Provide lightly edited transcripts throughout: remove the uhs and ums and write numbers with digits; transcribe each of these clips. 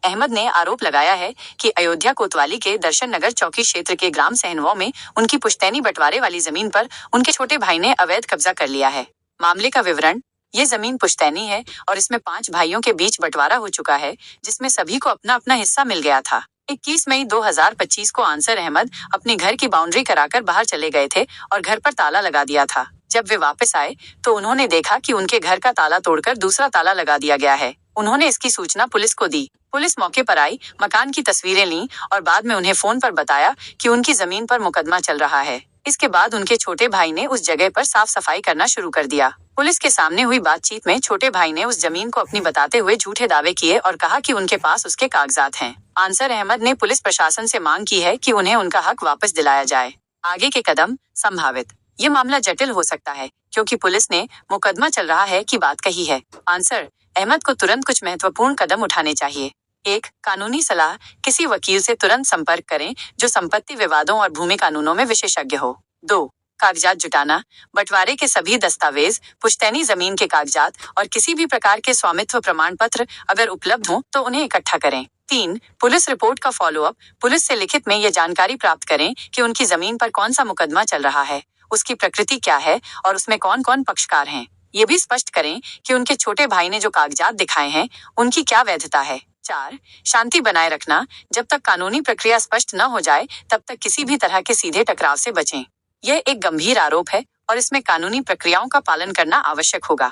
अहमद ने आरोप लगाया है कि अयोध्या कोतवाली के दर्शन नगर चौकी क्षेत्र के ग्राम सहनवा में उनकी पुश्तैनी बंटवारे वाली जमीन पर उनके छोटे भाई ने अवैध कब्जा कर लिया है। मामले का विवरण, ये जमीन पुश्तैनी है और इसमें 5 भाइयों के बीच बंटवारा हो चुका है, जिसमें सभी को अपना अपना हिस्सा मिल गया था। 21 मई 2025 को आंसर अहमद अपने घर की बाउंड्री कराकर बाहर चले गए थे और घर पर ताला लगा दिया था। जब वे वापस आए तो उन्होंने देखा कि उनके घर का ताला तोड़कर दूसरा ताला लगा दिया गया है। उन्होंने इसकी सूचना पुलिस को दी। पुलिस मौके पर आई, मकान की तस्वीरें लीं और बाद में उन्हें फोन पर बताया कि उनकी जमीन पर मुकदमा चल रहा है। इसके बाद उनके छोटे भाई ने उस जगह पर साफ सफाई करना शुरू कर दिया। पुलिस के सामने हुई बातचीत में छोटे भाई ने उस जमीन को अपनी बताते हुए झूठे दावे किए और कहा कि उनके पास उसके कागजात हैं। आंसर अहमद ने पुलिस प्रशासन से मांग की है कि उन्हें उनका हक वापस दिलाया जाए। आगे के कदम संभावित। ये मामला जटिल हो सकता है क्योंकि पुलिस ने मुकदमा चल रहा है की बात कही है। आंसर अहमद को तुरंत कुछ महत्वपूर्ण कदम उठाने चाहिए। 1. कानूनी सलाह, किसी वकील से तुरंत संपर्क करें जो संपत्ति विवादों और भूमि कानूनों में विशेषज्ञ हो। 2. कागजात जुटाना, बंटवारे के सभी दस्तावेज, पुश्तैनी जमीन के कागजात और किसी भी प्रकार के स्वामित्व प्रमाण पत्र अगर उपलब्ध हो तो उन्हें इकट्ठा करें। 3. पुलिस रिपोर्ट का फॉलोअप, पुलिस से लिखित में ये जानकारी प्राप्त करें कि उनकी जमीन पर कौन सा मुकदमा चल रहा है, उसकी प्रकृति क्या है और उसमें कौन कौन पक्षकार हैं। ये भी स्पष्ट करें कि उनके छोटे भाई ने जो कागजात दिखाए हैं उनकी क्या वैधता है। 4. शांति बनाए रखना, जब तक कानूनी प्रक्रिया स्पष्ट न हो जाए तब तक किसी भी तरह के सीधे टकराव से बचें। यह एक गंभीर आरोप है और इसमें कानूनी प्रक्रियाओं का पालन करना आवश्यक होगा।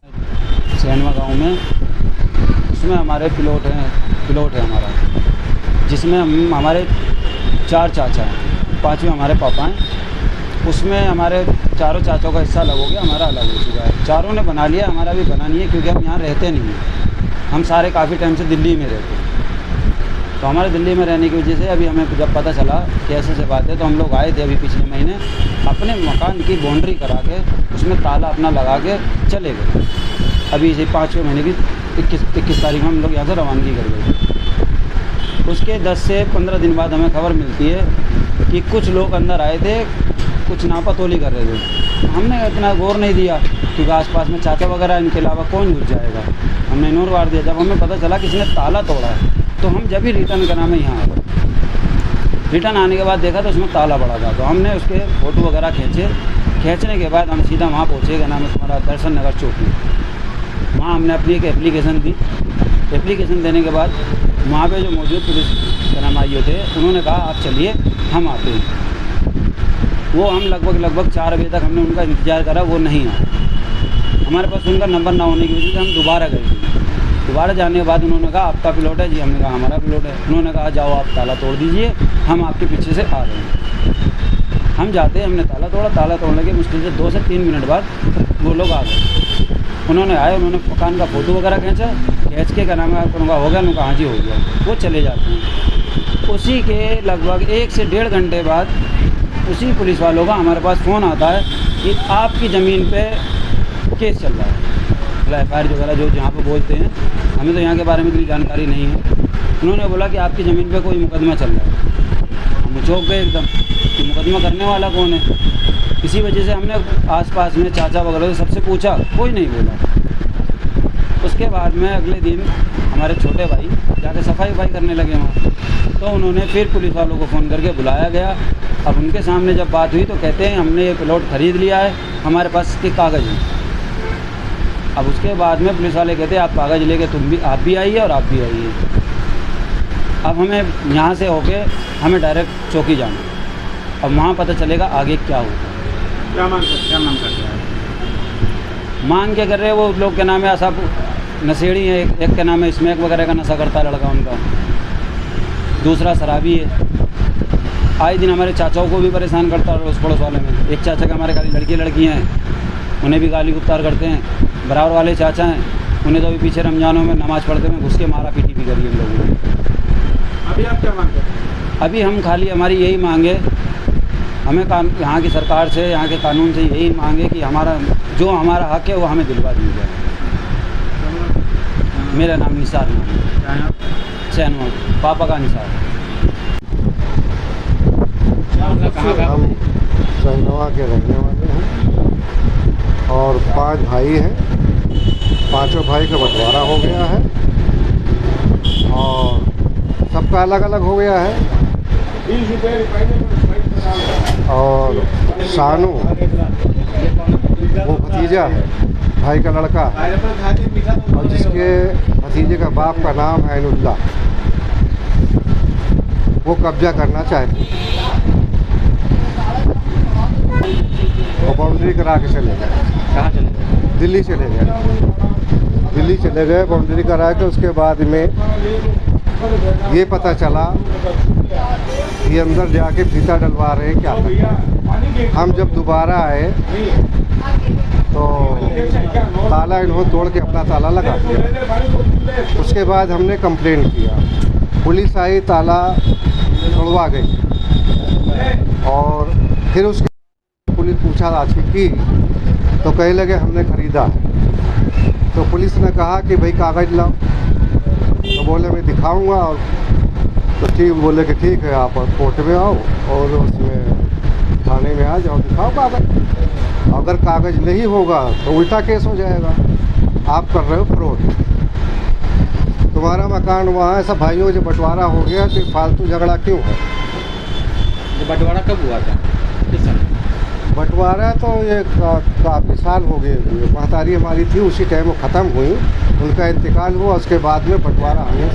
सहनवा गांव में उसमें हमारे प्लॉट है हमारा, जिसमें हमारे 4 चाचा हैं, 5वें हमारे पापा हैं। उसमें हमारे चारों चाचों का हिस्सा अलग हो गया, हमारा अलग हो चुका है। चारों ने बना लिया, हमारा भी बना नहीं है क्योंकि हम यहाँ रहते नहीं हैं। हम सारे काफ़ी टाइम से दिल्ली में रहते हैं, तो हमारे दिल्ली में रहने की वजह से अभी हमें जब पता चला कैसे से बात है तो हम लोग आए थे अभी पिछले महीने, अपने मकान की बाउंड्री करा के उसमें ताला अपना लगा के चले गए। अभी इसी 5वें महीने की 21 तारीख में हम लोग यहाँ से रवानगी कर गए। उसके 10 से 15 दिन बाद हमें खबर मिलती है कि कुछ लोग अंदर आए थे, कुछ नापातोली कर रहे थे। हमने इतना गौर नहीं दिया क्योंकि आसपास में चाचा वगैरह, इनके अलावा कौन घुस जाएगा, हमने इग्नोर मार दिया। जब हमें पता चला किसी ने ताला तोड़ा है तो हम जब ही रिटर्न करना में यहाँ आए। रिटर्न आने के बाद देखा तो उसमें ताला पड़ा था, तो हमने उसके फ़ोटो वगैरह खींचने के बाद हम सीधा वहाँ पहुँचे, क्या नाम है तुम्हारा, दर्शन नगर चौकी। वहाँ हमने अपनी एक एप्लीकेशन दी। एप्लीकेशन देने के बाद वहाँ पे जो मौजूद पुलिस क्या नाम आई थे उन्होंने कहा आप चलिए हम आते हैं। वो हम लगभग 4 बजे तक हमने उनका इंतज़ार करा, वो नहीं आए। हमारे पास उनका नंबर ना होने की वजह से हम दोबारा गए थे। दोबारा जाने के बाद उन्होंने कहा आपका प्लॉट है जी, हमने कहा हमारा प्लॉट है। उन्होंने कहा जाओ आप ताला तोड़ दीजिए, हम आपके पीछे से आ रहे हैं। हम जाते हैं, हमने ताला तोड़ा। ताला तोड़ने के मुश्किल से 2 से 3 मिनट बाद वो लोग आ गए। उन्होंने आए, उन्होंने मकान का फ़ोटो वगैरह खींच के क्या नाम है उनका हो गया, उनका हाँ जी हो गया, वो चले जाते हैं। उसी के लगभग 1 से 1.5 घंटे बाद उसी पुलिस वालों का हमारे पास फ़ोन आता है कि आपकी ज़मीन पे केस चल रहा है, FIR वगैरह जो जहाँ पे बोलते हैं, हमें तो यहाँ के बारे में इतनी जानकारी नहीं है। उन्होंने बोला कि आपकी ज़मीन पे कोई मुकदमा चल रहा है। हम चौंक गए एकदम कि मुकदमा करने वाला कौन है। इसी वजह से हमने आसपास में चाचा वगैरह से सबसे पूछा, कोई नहीं बोला। उसके बाद में अगले दिन हमारे छोटे भाई जाके सफाई करने लगे वहाँ, तो उन्होंने फिर पुलिस वालों को फ़ोन करके बुलाया गया। अब उनके सामने जब बात हुई तो कहते हैं हमने ये प्लॉट ख़रीद लिया है, हमारे पास इसके कागज़ हैं। अब उसके बाद में पुलिस वाले कहते हैं आप कागज़ लेके आप भी आइए और आप भी आइए। अब हमें यहाँ से होके हमें डायरेक्ट चौकी जाना, अब वहाँ पता चलेगा आगे क्या होगा। क्या मांग करते हैं? मांग क्या कर रहे हैं वो लोग, क्या नाम है सब नशेड़ी है। एक क्या नाम है स्मैक वगैरह का नशा करता है लड़का उनका, दूसरा शराबी है। आए दिन हमारे चाचाओं को भी परेशान करता है उस पड़ोस वाले में। एक चाचा का हमारे खाली लड़कियाँ हैं, उन्हें भी गाली गुफ्तार करते हैं। बराबर वाले चाचा हैं, उन्हें तो अभी पीछे रमजानों में नमाज़ पढ़ते में घुस के मारा पीटी भी करी इन लोगों ने। अभी आप क्या मांगते हैं? अभी हम खाली हमारी यही मांगे, हमें यहाँ की सरकार से, यहाँ के कानून से यही मांगे कि जो हमारा हक है वो हमें दिलवा दिया जाए। मेरा नाम निसार नाम है, सहनवा, पापा का निसार। हम सहनवा के रहने वाले हैं और 5 भाई हैं। 5 भाई का बंटवारा हो गया है और सबका अलग अलग हो गया है। और शानू वो भतीजा है, भाई का लड़का, और जिसके भतीजे का बाप का नाम है ऐनुल्लाह, वो कब्जा करना चाहते हैं और बाउंड्री करा के चले गए। कहाँ चले गए? दिल्ली चले गए। दिल्ली चले गए बाउंड्री करा के। उसके बाद में ये पता चला कि अंदर जाके फीता डलवा रहे हैं क्या करते हैं। हम जब दोबारा आए तो ताला इन्होंने तोड़ के अपना ताला लगा दिया। उसके बाद हमने कंप्लेंट किया, पुलिस आई, ताला तोड़वा गई। और फिर उसके पुलिस पूछताछ की तो कहने लगे हमने ख़रीदा। तो पुलिस ने कहा कि भाई कागज़ लाओ। तो बोले मैं दिखाऊंगा। और तो ठीक, बोले कि ठीक है, आप कोर्ट में आओ और उसमें थाने में आ जाओ, दिखाओ कागज़। अगर कागज़ नहीं होगा तो उल्टा केस हो जाएगा, आप कर रहे हो फ्रॉड, तुम्हारा मकान वहाँ है। सब भाइयों जो बंटवारा हो गया तो फालतू झगड़ा क्यों है? ये बंटवारा कब हुआ था? किस साल? बंटवारा तो ये काफ़ी साल हो गए। महतारी हमारी थी, उसी टाइम वो ख़त्म हुई, उनका इंतकाल हुआ। उसके बाद में बंटवारा हमें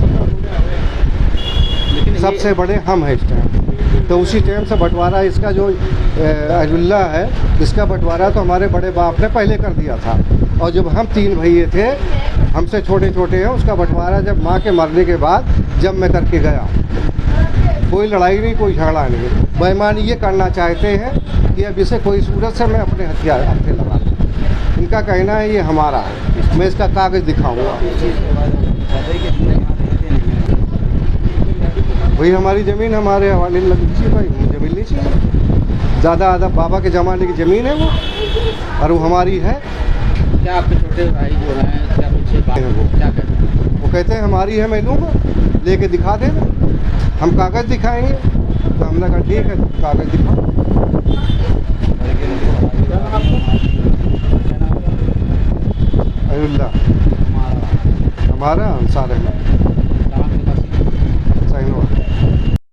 सबसे बड़े हम हैं इस टाइम। तो उसी टाइम से बंटवारा, इसका जो ऐनुल्लाह है, इसका बंटवारा तो हमारे बड़े बाप ने पहले कर दिया था। और जब हम 3 भैये थे, हमसे छोटे छोटे हैं, उसका बंटवारा जब माँ के मरने के बाद जब मैं करके गया, कोई लड़ाई नहीं, कोई झगड़ा नहीं। बेईमानी ये करना चाहते हैं कि अब इसे कोई सूरत से मैं अपने हथियार हाथे लगा दूँ। इनका कहना है ये हमारा है, मैं इसका कागज़ दिखाऊंगा। वही हमारी ज़मीन हमारे हवाले लगी थी भाई, मुझे मिलनी चाहिए। ज़्यादा बाबा के ज़माने की ज़मीन है वो, और वो हमारी है। क्या आपके छोटे भाई जो हैं, क्या कुछ बात है, वो क्या कहते हैं? वो कहते हैं हमारी है, मैं लूँगा, लेके दिखा देना, हम कागज़ दिखाएंगे। तो हमने कहा ठीक है, कागज़ दिखाओ। ऐनुल्लाह हमारा अंसार है।